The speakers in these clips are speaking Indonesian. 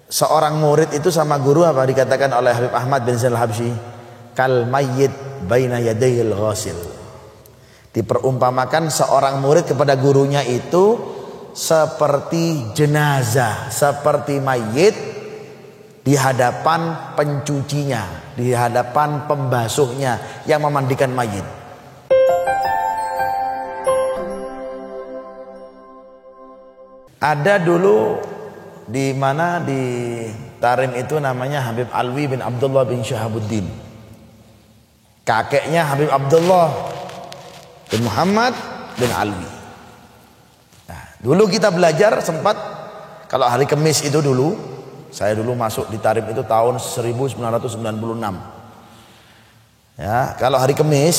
seorang murid itu sama guru apa dikatakan oleh Habib Ahmad bin Zainal Habsyi? Kal mayyit baina yadayil ghasil. Diperumpamakan seorang murid kepada gurunya itu seperti jenazah, seperti mayit di hadapan pencucinya, di hadapan pembasuhnya yang memandikan mayit. Ada dulu di mana di Tarim itu namanya Habib Alwi bin Abdullah bin Syahabuddin. Kakeknya Habib Abdullah bin Muhammad bin Alwi. Nah, dulu kita belajar sempat kalau hari Kamis itu dulu, saya dulu masuk di Tarim itu tahun 1996. Ya, kalau hari Kamis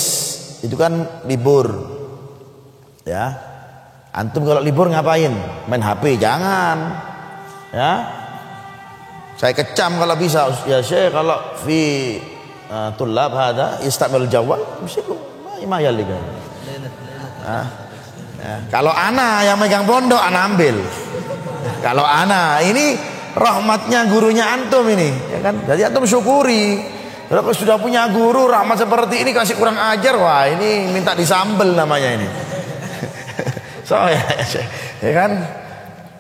itu kan libur. Ya. Antum kalau libur ngapain? Main HP? Jangan. Ya. Saya kecam kalau bisa. Ya Syekh, kalau fi tulab hada istamil jawab, mesti ma yalika. Kalau ana yang megang pondok ana ambil. Kalau ana ini rahmatnya gurunya antum ini, ya kan? Jadi antum syukuri. Kalau sudah punya guru rahmat seperti ini kasih kurang ajar, wah ini minta disambel namanya ini. So ya kan,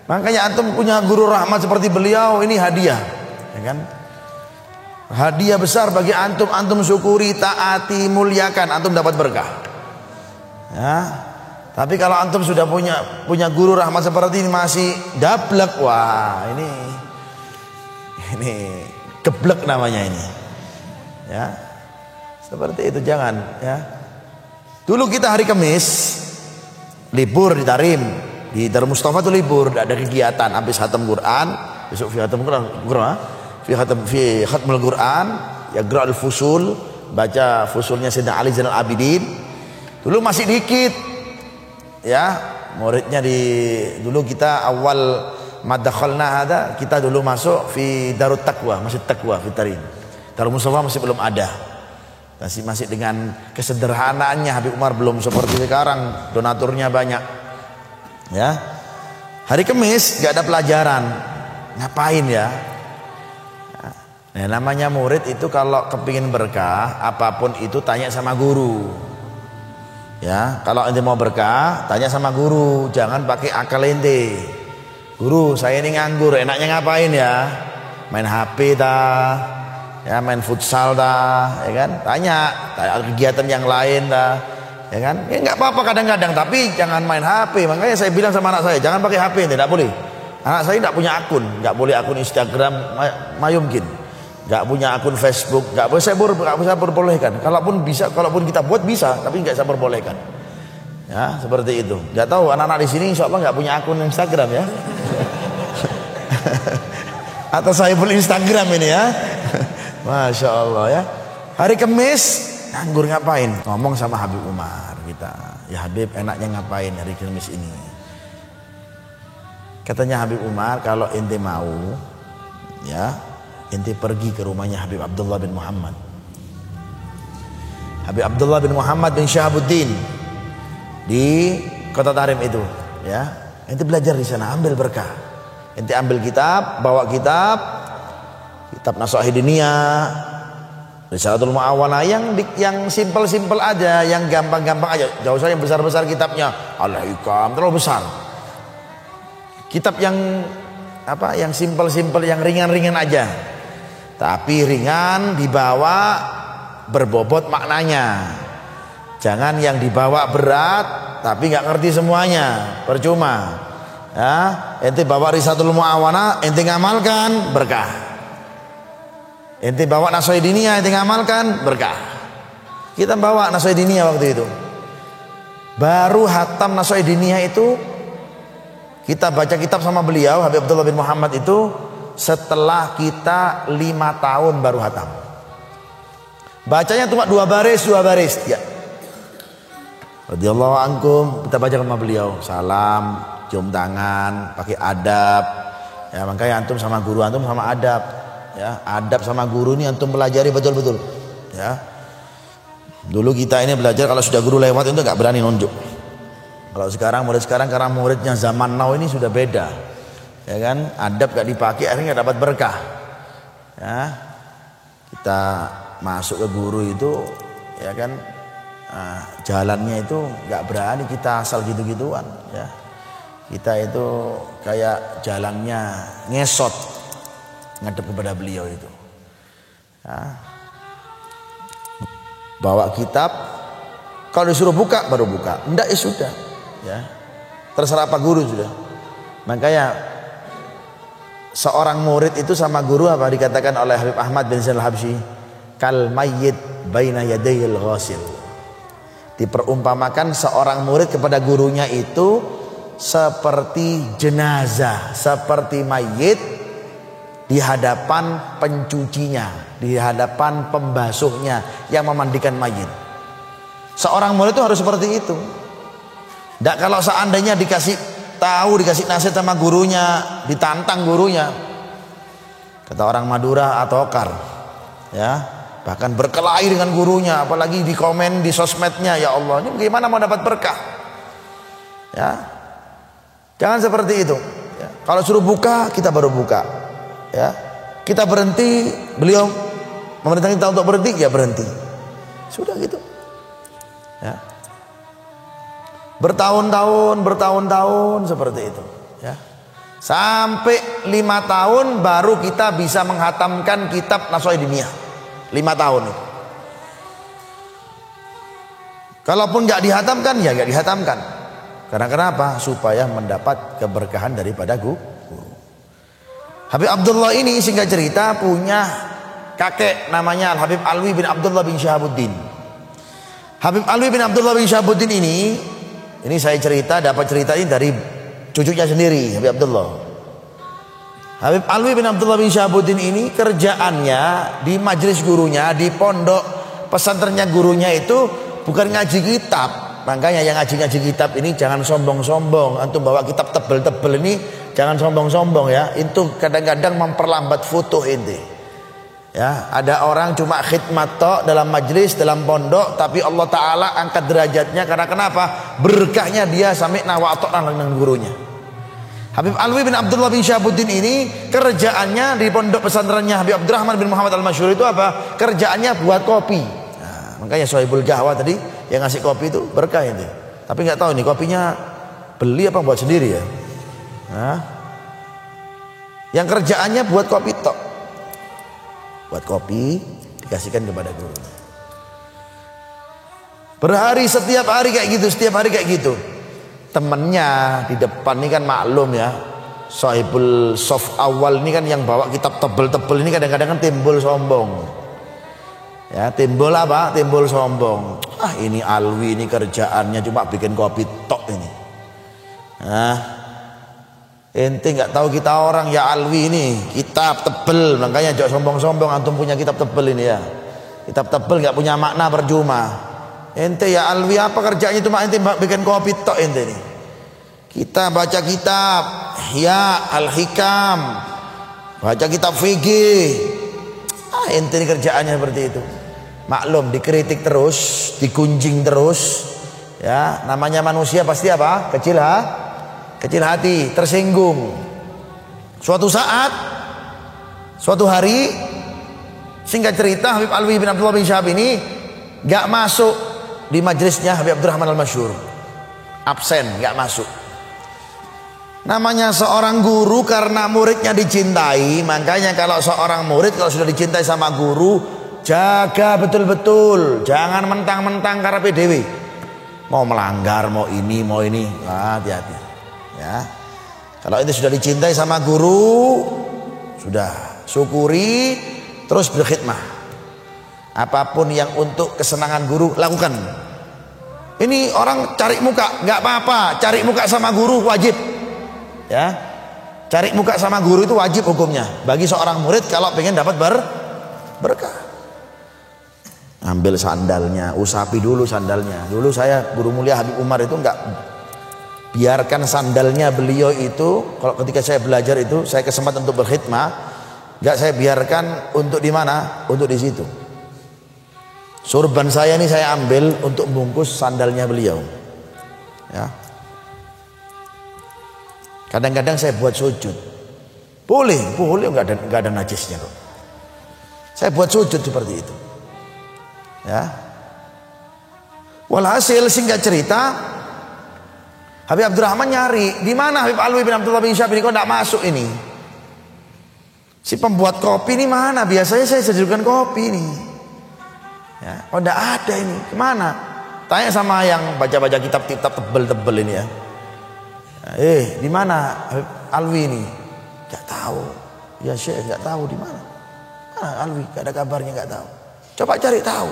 makanya antum punya guru rahmat seperti beliau ini hadiah, ya kan? Hadiah besar bagi antum, antum syukuri, taati, muliakan, antum dapat berkah. Ya, tapi kalau antum sudah punya guru rahmat seperti ini masih dablek, wah ini geblek namanya ini. Ya, seperti itu jangan. Ya, dulu kita hari Kamis libur di Tarim, di Darul Mustafa itu libur, tidak ada kegiatan. Habis khatam Quran, besok fi khatam Quran, fi khatmul Quran, ya Gra'al Fusul, baca fusulnya Sayyidina Ali Zainal Abidin. Dulu masih dikit, ya muridnya dulu kita awal madakhalna ada, kita dulu masuk fi Darut Taqwa, masjid Taqwa fi Tarim. Darul Mustafa masih belum ada. Masih dengan kesederhanaannya. Habib Umar belum seperti sekarang, donaturnya banyak. Ya, hari Kamis gak ada pelajaran, ngapain ya? Nah, namanya murid itu kalau kepingin berkah apapun itu tanya sama guru. Ya, kalau ente mau berkah tanya sama guru, jangan pakai akal ente. Guru, saya ini nganggur, enaknya ngapain ya? Main HP dah. Ya main futsal dah, ya kan? Tanya kegiatan yang lain dah, ya kan? Ya nggak apa-apa kadang-kadang, tapi jangan main HP. Makanya saya bilang sama anak saya, jangan pakai HP, tidak boleh. Anak saya tidak punya akun, nggak boleh akun Instagram, mayumkin, nggak punya akun Facebook, nggak boleh. Saya bisa perbolehkan. Kalaupun kita buat bisa, tapi nggak saya perbolehkan. Ya seperti itu. Nggak tahu anak-anak di sini, insya Allah nggak punya akun Instagram ya. Atau saya beli Instagram ini ya. Masya Allah ya. Hari Kamis nganggur ngapain? Ngomong sama Habib Umar kita. Ya Habib, enaknya ngapain hari Kamis ini? Katanya Habib Umar, kalau ente mau, ya ente pergi ke rumahnya Habib Abdullah bin Muhammad. Habib Abdullah bin Muhammad bin Syahabuddin di kota Tarim itu, ya. Ente belajar di sana, ambil berkah. Ente ambil kitab, bawa kitab Nashah Diniyah, Risalatul Mu'awanah yang simpel-simpel aja, yang gampang-gampang aja. Jauh usah yang besar-besar kitabnya. Al-Hikam terlalu besar. Kitab yang yang simpel-simpel, yang ringan-ringan aja. Tapi ringan dibawa berbobot maknanya. Jangan yang dibawa berat tapi nggak ngerti semuanya, percuma. Ya, ente bawa Risalatul Mu'awanah, ente ngamalkan berkah. Ente bawa Nashah Diniyah, ente ngamalkan berkah. Kita bawa Nashah Diniyah waktu itu. Baru hatam Nashah Diniyah itu kita baca kitab sama beliau Habib Abdullah bin Muhammad itu setelah kita 5 tahun baru hatam. Bacanya cuma 2 baris ya. Radhiyallahu ankum, kita baca sama beliau, salam, cium tangan, pakai adab. Ya makanya antum sama guru antum sama adab. Ya, adab sama guru ini antum pelajari betul-betul. Ya. Dulu kita ini belajar kalau sudah guru lewat itu nggak berani nunjuk. Kalau sekarang murid karena muridnya zaman now ini sudah beda. ya kan, adab gak dipakai akhirnya gak dapat berkah. Ya, kita masuk ke guru itu, ya kan, jalannya itu gak berani kita asal gitu-gituan. Ya, kita itu kayak jalannya ngesot ngadep kepada beliau itu. Ya, bawa kitab, kalau disuruh buka baru buka, enggak ya sudah, ya terserah apa guru sudah. Makanya seorang murid itu sama guru apa dikatakan oleh Habib Ahmad bin Zainal Habsyi, kal mayyit baina yadayil ghasil. Diperumpamakan seorang murid kepada gurunya itu seperti jenazah, seperti mayit di hadapan pencucinya, di hadapan pembasuhnya yang memandikan mayit. Seorang murid itu harus seperti itu. Tidak kalau seandainya dikasih tahu, dikasih nasihat sama gurunya, ditantang gurunya, kata orang Madura atokar, ya, bahkan berkelahi dengan gurunya, apalagi di komen di sosmednya, ya Allah, ini bagaimana mau dapat berkah? Ya, jangan seperti itu. Ya, kalau suruh buka kita baru buka. Ya, kita berhenti, beliau memerintahkan kita untuk berhenti, ya berhenti. Sudah gitu. Ya. Bertahun-tahun seperti itu, ya. Sampai 5 tahun baru kita bisa menghatamkan kitab Nashai'id Diniyah. 5 tahun itu. Kalaupun nggak dihatamkan, ya nggak dihatamkan. Karena kenapa? Supaya mendapat keberkahan daripada guru. Habib Abdullah ini singkat cerita punya kakek namanya Al Habib Alwi bin Abdullah bin Syahabuddin. Habib Alwi bin Abdullah bin Syahabuddin ini saya dapat cerita ini dari cucunya sendiri, Habib Abdullah. Habib Alwi bin Abdullah bin Syahabuddin ini kerjaannya di majelis gurunya, di pondok pesantrennya gurunya itu bukan ngaji kitab. Makanya yang ngaji kitab ini jangan sombong-sombong. Antum bawa kitab tebel-tebel ini jangan sombong-sombong ya. Itu kadang-kadang memperlambat foto ini. Ya, ada orang cuma khidmat tok dalam majlis, dalam pondok, tapi Allah Ta'ala angkat derajatnya karena kenapa? Berkahnya dia sampai nawatok dengan gurunya. Habib Alwi bin Abdullah bin Syahabuddin ini kerjaannya di pondok pesantrennya Habib Abdurrahman bin Muhammad Al-Masyhur itu apa? Kerjaannya buat kopi. Nah, makanya Sohibul Gahwa tadi yang ngasih kopi itu berkah ini. Tapi nggak tahu nih kopinya beli apa buat sendiri ya. Nah, yang kerjaannya buat kopi tok. Buat kopi dikasihkan kepada guru. Berhari setiap hari kayak gitu. Temennya di depan ini kan maklum ya, Sohibul Sof awal ini kan yang bawa kitab tebel-tebel ini kadang-kadang kan timbul sombong. Ya, timbul apa? Timbul sombong. Ah, ini Alwi ini kerjaannya cuma bikin kopi tok ini. Nah, ente nggak tahu kita orang ya Alwi ini kitab tebel, makanya jangan sombong-sombong antum punya kitab tebel ini ya. Kitab tebel nggak punya makna percuma. Ente ya Alwi apa kerjanya cuma ente bikin kopi tok ente ini. Kita baca kitab ya Al-Hikam, baca kitab fikih. Ah, ente ini kerjaannya seperti itu. Maklum dikritik terus, digunjing terus. Ya, namanya manusia pasti apa? Kecil hati, tersinggung. Suatu saat, suatu hari, singkat cerita Habib Alwi bin Abdullah bin Syahab ini gak masuk di majelisnya Habib Abdurrahman Al-Masyhur. Absen, gak masuk. Namanya seorang guru karena muridnya dicintai, makanya kalau seorang murid kalau sudah dicintai sama guru, jaga betul-betul, jangan mentang-mentang karepe dhewe. Mau melanggar, mau ini, hati-hati. Ya, kalau itu sudah dicintai sama guru, sudah syukuri, terus berkhidmah. Apapun yang untuk kesenangan guru lakukan. Ini orang cari muka, nggak apa-apa. Cari muka sama guru wajib. Ya, cari muka sama guru itu wajib hukumnya. Bagi seorang murid kalau pengen dapat berkah. Ambil sandalnya, usapi dulu sandalnya. Dulu saya guru mulia Habib Umar itu nggak biarkan sandalnya beliau itu, kalau ketika saya belajar itu saya kesempatan untuk berkhidmah, nggak saya biarkan untuk di mana, untuk di situ. Surban saya ini saya ambil untuk bungkus sandalnya beliau. Ya. Kadang-kadang saya buat sujud. Boleh, nggak ada najisnya kok. Saya buat sujud seperti itu. Ya. Walhasil singkat cerita, Habib Abdurrahman nyari, di mana Habib Alwi bin Abdullah bin Syahab ini kok enggak masuk ini? Si pembuat kopi ini mana? Biasanya saya seduhkan kopi ini. Ya, kok enggak ada ini? Kemana? Tanya sama yang baca-baca kitab-kitab tebel-tebel ini ya. Di mana Habib Alwi ini? Enggak tahu. Ya Syekh enggak tahu di mana. Mana Alwi? Enggak ada kabarnya, enggak tahu. Coba cari tahu.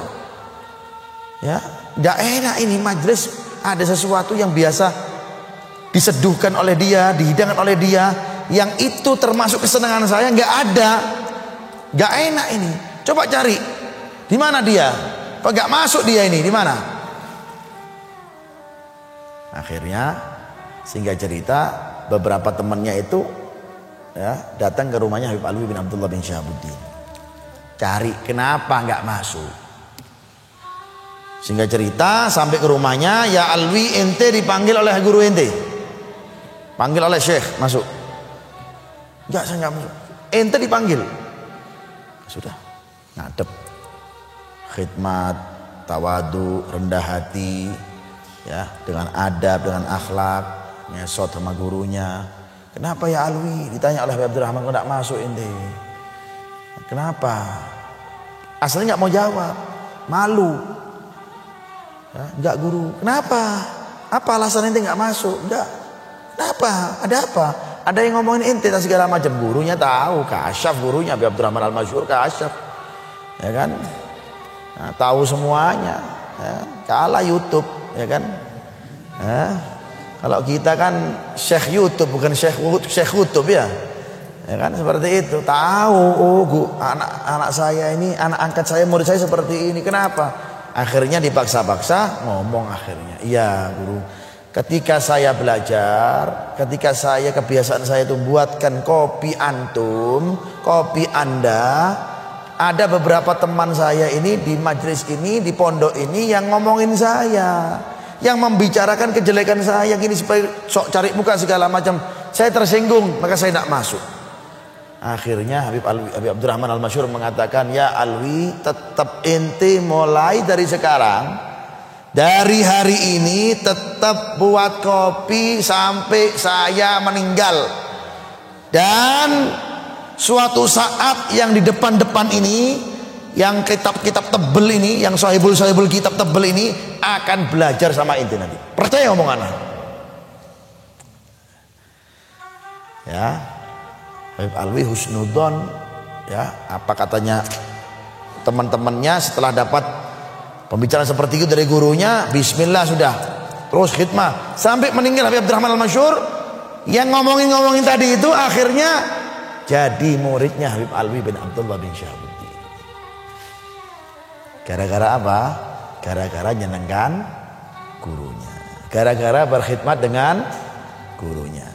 Ya, enggak enak ini majelis ada sesuatu yang biasa diseduhkan oleh dia, dihidangkan oleh dia, yang itu termasuk kesenangan saya enggak ada. Enggak enak ini. Coba cari. Di mana dia? Kok enggak masuk dia ini? Di mana? Akhirnya sehingga cerita beberapa temannya itu ya, datang ke rumahnya Habib Alwi bin Abdullah bin Syahabuddin. Cari kenapa enggak masuk. Sehingga cerita sampai ke rumahnya, ya Alwi, ente dipanggil oleh guru ente. Panggil oleh Syekh, masuk. Enggak, saya enggak masuk. Ente dipanggil. Sudah, ngadep. Khidmat, tawadu, rendah hati, ya, dengan adab, dengan akhlak, ngesot sama gurunya. Kenapa ya Alwi? Ditanya oleh Habib Abdurrahman, kok enggak masuk ente? Kenapa? Asalnya enggak mau jawab, malu. Ya, enggak guru. Kenapa? Apa alasan ente enggak masuk? Enggak. Kenapa? Ada apa? Ada yang ngomongin ente dan segala macam. Gurunya tahu, kasyaf gurunya Habib Abdurrahman Al-Masyhur, kasyaf. Ya kan? Nah, tahu semuanya. Ya, kalah YouTube, ya kan? Ya. Kalau kita kan Syekh YouTube bukan Syekh YouTube ya. Ya kan seperti itu. Tahu, anak saya ini, anak angkat saya, murid saya seperti ini. Kenapa? Akhirnya dipaksa-paksa ngomong akhirnya. Iya guru, ketika saya belajar, ketika saya kebiasaan saya itu buatkan kopi antum, kopi anda, ada beberapa teman saya ini di majelis ini, di pondok ini yang ngomongin saya, yang membicarakan kejelekan saya gini supaya sok cari muka segala macam. Saya tersinggung, maka saya tidak masuk. Akhirnya Habib Abdurrahman Al-Masyhur mengatakan, ya Alwi, tetap ente mulai dari sekarang, dari hari ini tetap buat kopi sampai saya meninggal. Dan suatu saat yang di depan-depan ini, yang kitab-kitab tebel ini, yang sahibul kitab tebel ini akan belajar sama ente nanti. Percaya omongan ana? Ya. Habib Alwi husnudon, ya, apa katanya teman-temannya setelah dapat pembicaraan seperti itu dari gurunya, bismillah sudah, terus khidmah sampai meninggal Habib Abdurrahman Al-Masyhur. Yang ngomongin tadi itu akhirnya jadi muridnya Habib Alwi bin Abdullah bin Syahabuddin. Gara-gara apa? Gara-gara nyenengkan gurunya, gara-gara berkhidmat dengan gurunya.